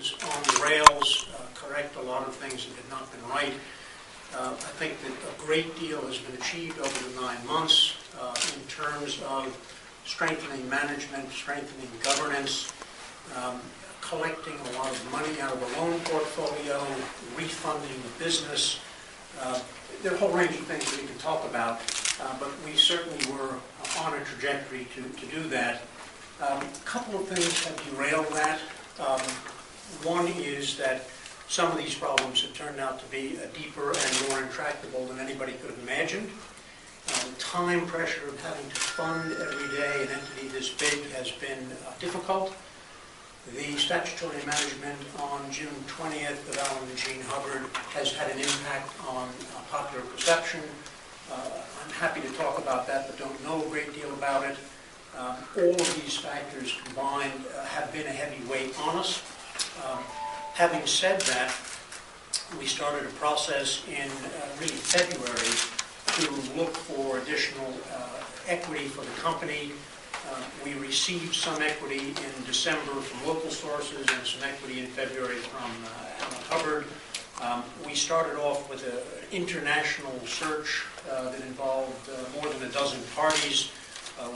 things on the rails, correct a lot of things that had not been right. I think that a great deal has been achieved over the 9 months in terms of strengthening management, strengthening governance, collecting a lot of money out of the loan portfolio, refunding the business. There are a whole range of things that we can talk about, but we certainly were on a trajectory to do that. A couple of things have derailed that. One is that some of these problems have turned out to be deeper and more intractable than anybody could have imagined. The time pressure of having to fund every day an entity this big has been difficult. The statutory management on June 20th of Alan and Jean Hubbard has had an impact on popular perception. I'm happy to talk about that, but don't know a great deal about it. All of these factors combined have been a heavy weight on us. Having said that, we started a process in really February to look for additional equity for the company. We received some equity in December from local sources and some equity in February from Alan Hubbard. We started off with an international search that involved more than a dozen parties.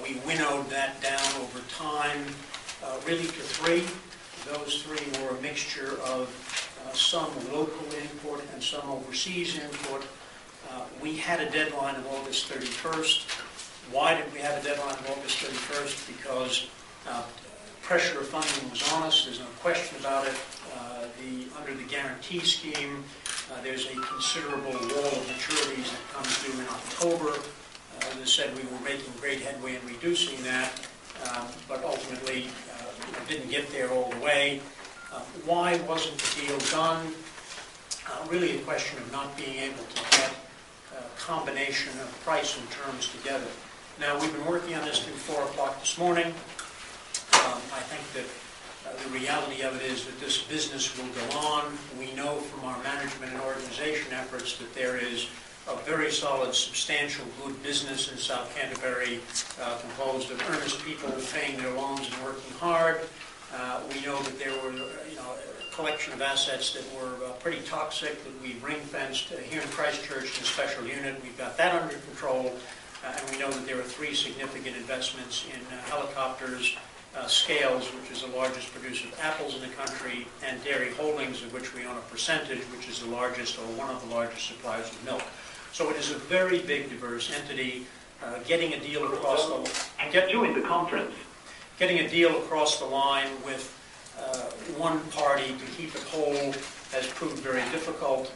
We winnowed that down over time, really to 3. Those 3 were a mixture of some local input and some overseas input. We had a deadline of August 31st. Why did we have a deadline of August 31st? Because pressure of funding was on us. There's no question about it. Under the guarantee scheme, there's a considerable wall of maturities that comes due in October. As I said, we were making great headway in reducing that, but ultimately didn't get there all the way. Why wasn't the deal done? Really a question of not being able to get a combination of price and terms together. Now, we've been working on this through 4 o'clock this morning. I think that the reality of it is that this business will go on. We know from our management and organization efforts that there is a very solid, substantial, good business in South Canterbury, composed of earnest people paying their loans and working hard. We know that there were, a collection of assets that were pretty toxic that we ring-fenced here in Christchurch in a special unit. We've got that under control, and we know that there are 3 significant investments in helicopters, Scales, which is the largest producer of apples in the country, and Dairy Holdings, of which we own a percentage, which is the largest or one of the largest suppliers of milk. So it is a very big, diverse entity. Getting a deal across getting a deal across the line with one party to keep it whole has proved very difficult.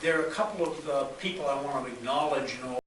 There are a couple of people I want to acknowledge in all